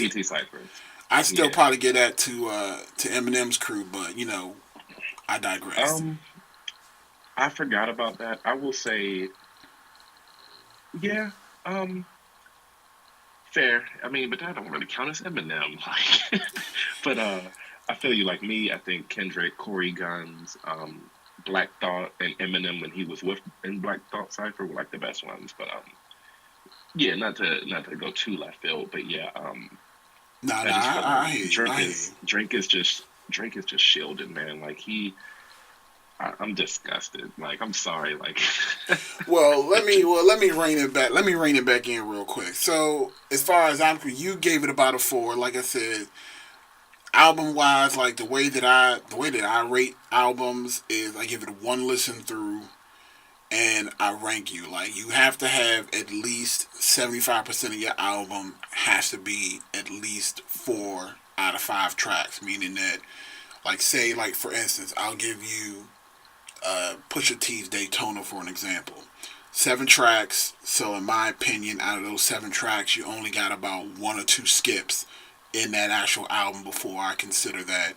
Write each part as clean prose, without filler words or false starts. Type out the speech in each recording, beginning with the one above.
BET Cyphers. I still Yeah. probably get that to Eminem's crew, but I digress. Um, I forgot about that. I will say, yeah. Um, Fair. I mean, but that don't really count as Eminem. Like, but I feel you. Like me, I think Kendrick, Corey Guns, Black Thought, and Eminem when he was with in Black Thought Cipher were like the best ones. But yeah, not to go too left field, but yeah, Nah, I nah, just feel I like hear you. I hear you. Drake is just shielded, man. Like I'm disgusted. Like I'm sorry. Like Let me rein it back. Let me rein it back in real quick. So as far as I'm concerned, you gave it about a 4. Like I said, album wise, like the way that I rate albums is I give it one listen through and I rank you. Like you have to have at least 75% of your album has to be at least 4 out of 5 tracks, meaning that like say like for instance, I'll give you Pusha T's Daytona for an example. 7 tracks, so in my opinion, out of those 7 tracks, you only got about 1 or 2 skips in that actual album before I consider that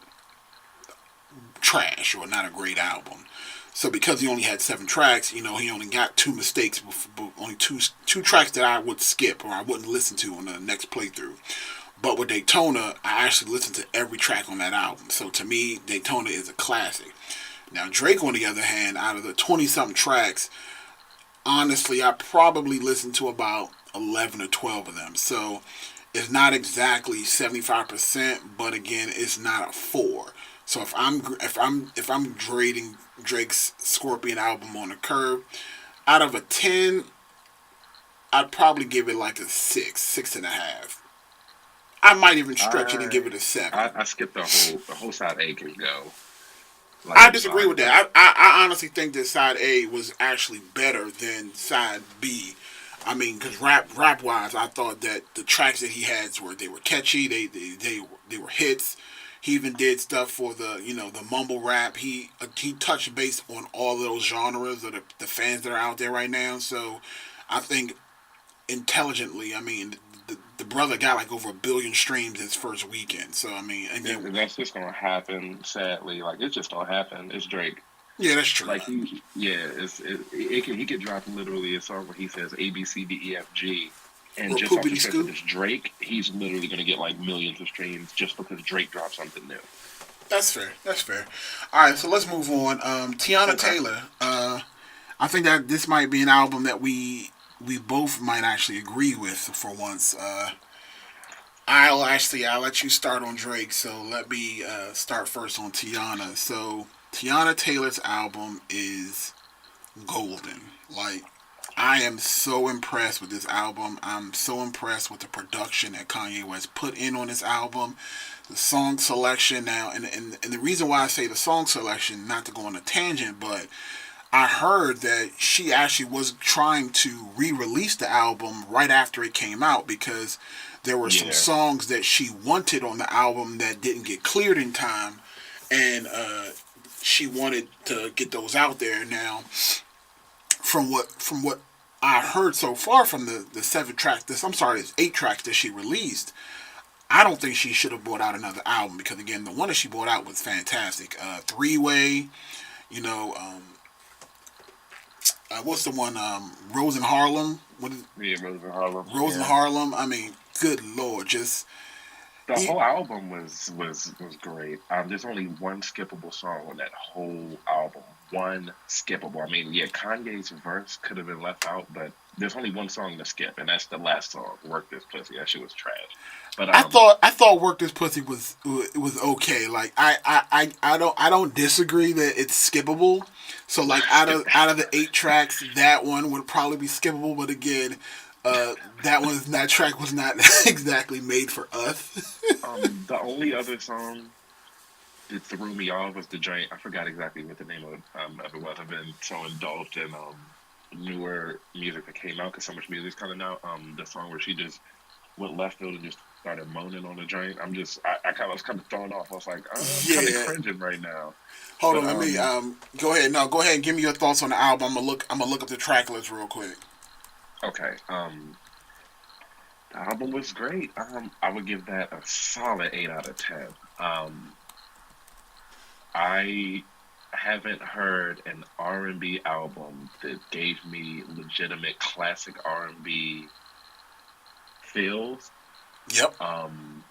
trash or not a great album. So because he only had 7 tracks, he only got 2 mistakes, only two tracks that I would skip or I wouldn't listen to on the next playthrough. But with Daytona, I actually listened to every track on that album. So to me, Daytona is a classic. Now Drake, on the other hand, out of the 20 something tracks, honestly, I probably listened to about 11 or 12 of them. So it's not exactly 75%, but again, it's not a 4. So if I'm grading Drake's Scorpion album on a curve, out of a 10, I'd probably give it like a 6, 6.5. I might even stretch it and give I it a 7. I skipped the whole side A can go. Like I I'm disagree sorry. with that. I honestly think that side A was actually better than side B. I mean, because rap wise, I thought that the tracks that he had were catchy. They were hits. He even did stuff for the mumble rap. He touched base on all those genres of the fans that are out there right now. So I think intelligently, I mean, the brother got like over 1 billion streams his first weekend. So I mean, again, That's just gonna happen. Sadly, like it's just gonna happen. It's Drake. yeah, that's true. Like he could drop literally a song where he says A B C D E F G, and Or just off the poopity strength of scoop. this Drake, he's literally gonna get like millions of streams just because Drake dropped something new. That's fair. That's fair. All right, so let's move on. Tiana Okay. Taylor. I think that this might be an album that we both might actually agree with for once. I'll let you start on Drake. So let me start first on Tiana. So Tiana Taylor's album is golden. Like I am so impressed with this album. I'm so impressed with the production that Kanye West put in on this album. The song selection now, and the reason why I say the song selection, not to go on a tangent, but I heard that she actually was trying to re-release the album right after it came out because there were some Yeah. songs that she wanted on the album that didn't get cleared in time, and she wanted to get those out there. Now, from what I heard so far from the 7 tracks, there's 8 tracks that she released. I don't think she should have brought out another album because again, the one that she brought out was fantastic. Three Way, you know, what's the one? Rose in Harlem. What is Yeah, Rose in Harlem. Rose in Yeah. Harlem? I mean, good lord, just The e- whole album was great. There's only one skippable song on that whole album. One skippable. I mean, yeah, Kanye's verse could have been left out, but there's only one song to skip, and that's the last song, "Work This Pussy." That shit was trash. But I thought Work This Pussy was okay. Like I don't disagree that it's skippable. So like out of the 8 tracks, that one would probably be skippable. But again, that track was not exactly made for us. the only other song that threw me off was the joint. I forgot exactly what the name of it was. I've been so indulged in newer music that came out because so much music's coming out. The song where she just went left field and just started moaning on the joint. I was kind of thrown off. I was like, I'm kind of Yeah. cringing right now. Hold But on, let me go ahead. No, go ahead and give me your thoughts on the album. I'm gonna look up the track list real quick. okay. The album was great. I would give that a solid 8 out of 10. I haven't heard an R&B album that gave me legitimate classic R&B feels Yep. um,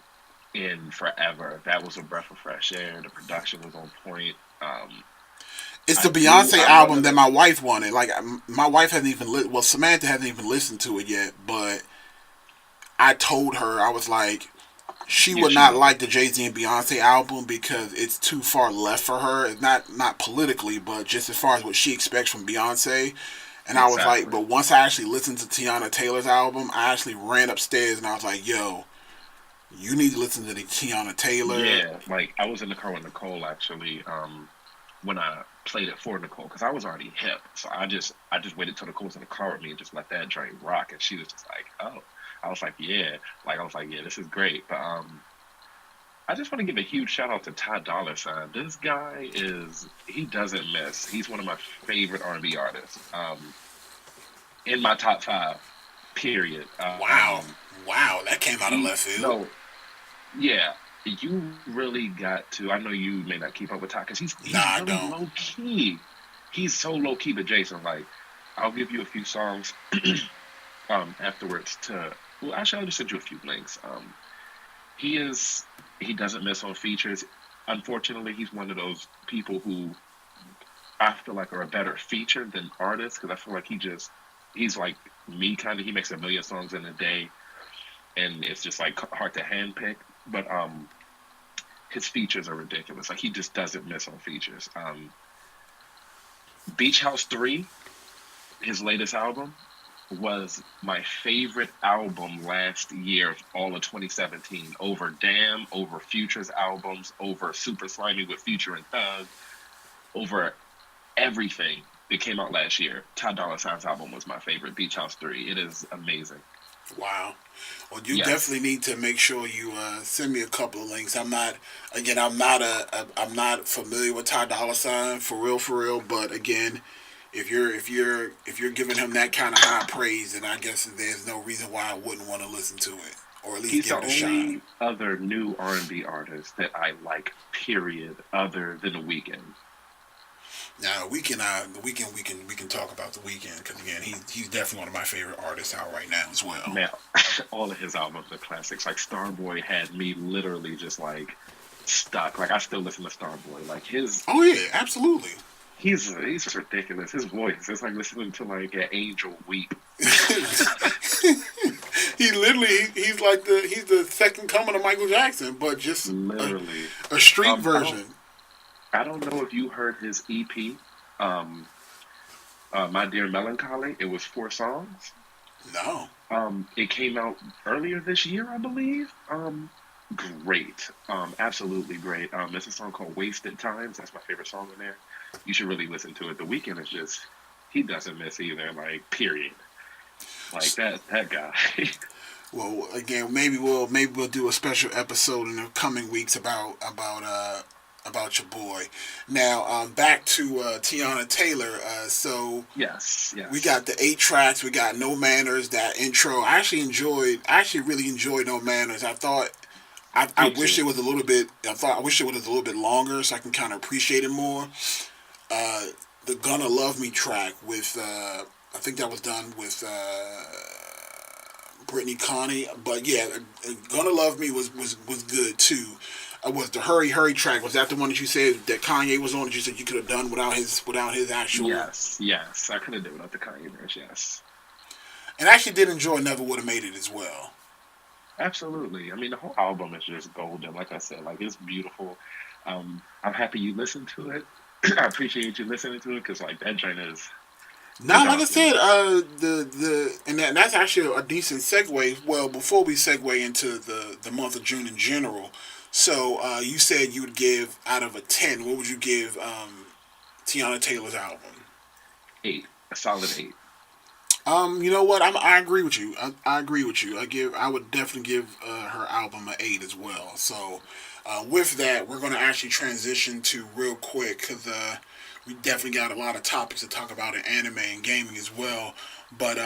in forever. That was a breath of fresh air. The production was on point. It's the I do. Beyonce I'm one album of that the. my wife wanted. Like my wife hasn't even well, Samantha hasn't even listened to it yet. But I told her I was like, she Yeah, would she not loves like it. the Jay-Z and Beyonce album because it's too far left for her. It's not politically, but just as far as what she expects from Beyonce. And I was like, Exactly. but once I actually listened to Tiana Taylor's album, I actually ran upstairs and I was like, yo, you need to listen to the Tiana Taylor. Yeah, like I was in the car with Nicole actually. When I played it for Nicole, because I was already hip, so I just waited till Nicole was in the car with me and just let that joint rock, and she was just like, oh. I was like, yeah, like I was like, yeah, this is great. But I just want to give a huge shout out to Ty Dolla Sign. This guy is he doesn't miss. He's one of my favorite R&B artists. In my top five, period. Wow, wow, that came out of He left field. no, yeah, you really got to. I know you may not keep up with Ty because Nah, he's I really don't. low key. He's so low key, but Jason, like, I'll give you a few songs afterwards to. Well, actually, I'll just send you a few links. He is he doesn't miss on features. Unfortunately, he's one of those people who I feel like are a better feature than artists because I feel like he's like me kind of. He makes a million songs in a day, and it's just like hard to handpick. But his features are ridiculous. Like he just doesn't miss on features. Beach House 3, his latest album, was my favorite album last year, all of 2017. Over Damn, over Future's albums, over Super Slimy with Future and Thug, over everything that came out last year. Ty Dolla Sign's album was my favorite. Beach House 3. It is amazing. Wow. Well, you definitely Yes. need to make sure you send me a couple of links. I'm not, again, I'm not familiar with Ty Dolla Sign for real. But again, if you're giving him that kind of high praise, then I guess there's no reason why I wouldn't want to listen to it or at least He's give the it a shot. only other new R&B artist that I like, period, other than The Weeknd. Now, the weekend, we can talk about the weekend because again, he's definitely one of my favorite artists out right now as well. Man, all of his albums are classics. Like Starboy had me literally just like stuck. Like I still listen to Starboy. Like Oh yeah, absolutely. he's just ridiculous. His voice, it's like listening to like an angel weep. He literally he's the second coming of Michael Jackson, but just Literally. a street Um, I don't version. I don't know if you heard his EP, um, My Dear Melancholy. It was 4 songs. No. It came out earlier this year, I believe. Great. Absolutely great. It's a song called Wasted Times. That's my favorite song in there. You should really listen to it. The Weeknd is just he doesn't miss either. Like period. Like that guy. Well, again, maybe we'll do a special episode in the coming weeks about your boy. Now, back to Tiana Taylor. So Yes, we yes. got the 8 tracks. We got No Manners. That intro, I actually enjoyed. I actually really enjoyed No Manners. I thought. I Me wish too. it was a little bit. I wish it was a little bit longer so I can kind of appreciate it more. Uh, the Gonna Love Me track with. I think that was done with Brittany Connie. But yeah, Gonna Love Me was good too. Was the Hurry Hurry track? Was that the one that you said that Kanye was on? That you said you could have done without his actual? Yes, yes. I could have done without the Kanye verse. Yes, And I actually did enjoy Never Would Have Made It as well. absolutely. I mean, the whole album is just golden. Like I said, like it's beautiful. I'm happy you listened to it. I appreciate you listening to it because like that joint is Now, like I awesome. said, that's actually a decent segue. Well, before we segue into the month of June in general, so you said you would give out of a 10. What would you give Tiana Taylor's album? 8, a solid 8. You know what? I agree with you. I agree with you. I would definitely give her album an 8 as well. So, with that, we're going to actually transition to real quick because we definitely got a lot of topics to talk about in anime and gaming as well. But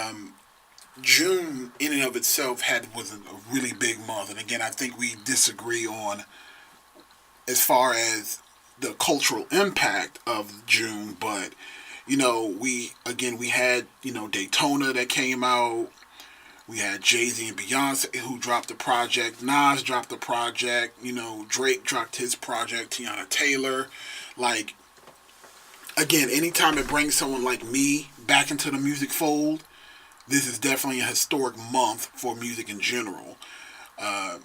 June in and of itself was a really big month, and again, I think we disagree on as far as the cultural impact of June, but we had Daytona that came out. We had Jay-Z and Beyonce who dropped the project. Nas dropped the project. Drake dropped his project. Tiana Taylor. Like, again, anytime it brings someone like me back into the music fold, this is definitely a historic month for music in general. Uh,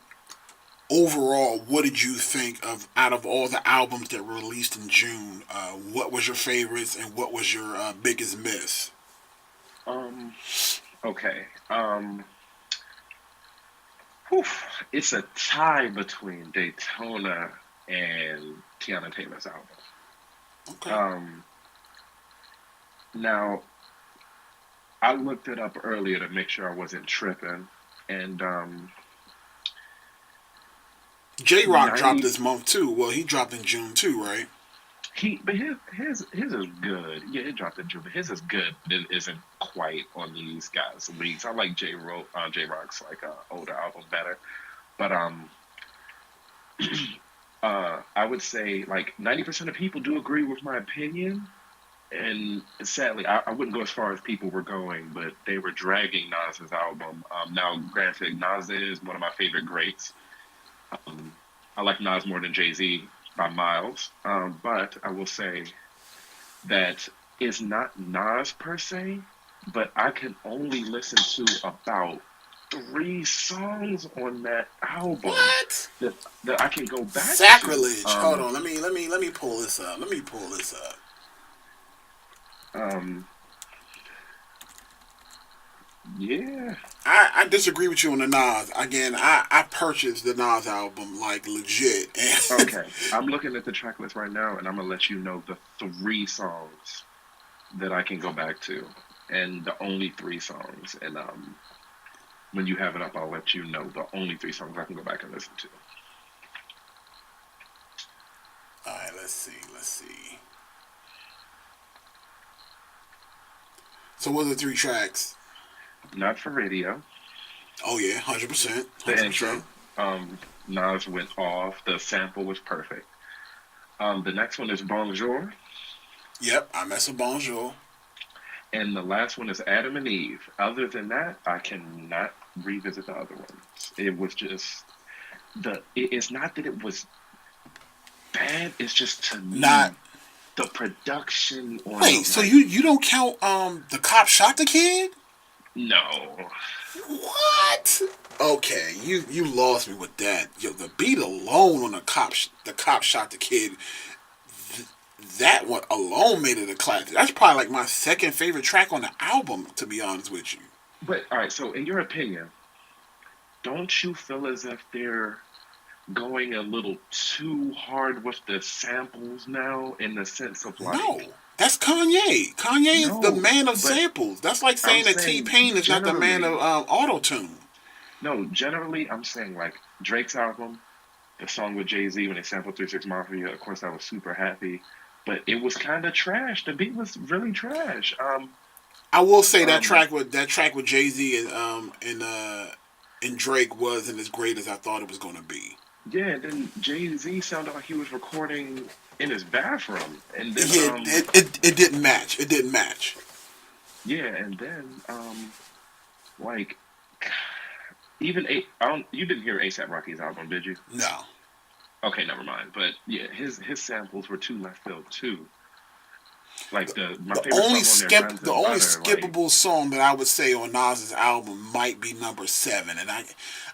Overall, what did you think of out of all the albums that were released in June? What was your favorites and what was your biggest miss? Um, okay. Whew, it's a tie between Daytona and Tiana Taylor's album. Okay. Um, Now, I looked it up earlier to make sure I wasn't tripping, and J Rock dropped 90 this month too. Well, he dropped in June too, right? but his is good. Yeah, it dropped in June, but his is good, but it isn't quite on these guys' leagues. I like J Rock's like older album better, but I would say like 90% of people do agree with my opinion. And sadly, I wouldn't go as far as people were going, but they were dragging Nas's album. Now, granted, Nas is one of my favorite greats. Um, I like Nas more than Jay Z by miles, but I will say that it's not Nas per se, but I can only listen to about three songs on that album What? that I can go back to. Sacrilege. Hold on. Let me pull this up. Let me pull this up. Um, yeah. I disagree with you on the Nas. Again, I purchased the Nas album like legit. And Okay, I'm looking at the track list right now, and I'm gonna let you know the three songs that I can go back to, and the only three songs. And when you have it up, I'll let you know the only three songs I can go back and listen to. all right, let's see. Let's see. So what are the three tracks? Not for radio. Oh yeah, 100%, The 100%. intro, Nas went off. The sample was perfect. The next one is Bonjour, Yep, I mess with Bonjour. and the last one is Adam and Eve. Other than that, I cannot revisit the other ones. It was just it's not that it was bad. It's just to Not me the production on the wait. So like you don't count the cop shot the kid? no. What? Okay, you lost me with that. Yo, the beat alone on the cop shot the kid. That one alone made it a classic. That's probably like my second favorite track on the album, to be honest with you. But all right, so in your opinion, don't you feel as if they're going a little too hard with the samples now in the sense of No, like that's Kanye. Kanye is the no, man of but samples. That's like I'm saying that T saying Pain is not the man of generally, auto tune. no, generally I'm saying like Drake's album, the song with Jay-Z when they sampled 3 6 Mafia, of course I was super happy, but it was kind of trash. The beat was really trash. I will say Um, that track with Jay Z and Drake wasn't as great as I thought it was going to be. yeah, and then Jay-Z sounded like he was recording in his bathroom. And then Yeah, it didn't match. It didn't match. yeah, and then like even I don't you didn't hear ASAP Rocky's album, did you? No. Okay, never mind. But yeah, his samples were too left field too. Like the my favorite song on there, Guns The and only Butter, like skippable song that I would say on Nas's album might be number seven, and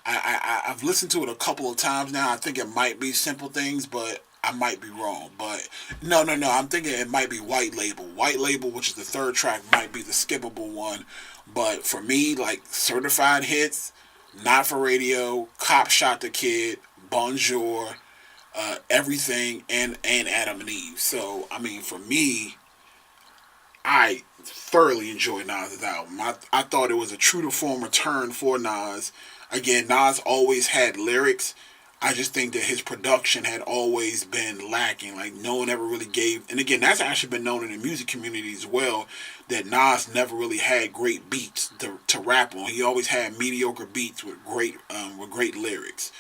I've listened to it a couple of times now. I think it might be Simple Things, but I might be wrong. But no. I'm thinking it might be White Label. White Label, which is the third track, might be the skippable one. But for me, like Certified Hits, Not for Radio, Cop Shot the Kid, Bonjour, Everything, and Adam and Eve. So I mean, for me, I thoroughly enjoyed Nas's album. I thought it was a true to form return for Nas. Again, Nas always had lyrics. I just think that his production had always been lacking. Like no one ever really gave. And again, that's actually been known in the music community as well. That Nas never really had great beats to rap on. He always had mediocre beats with great lyrics.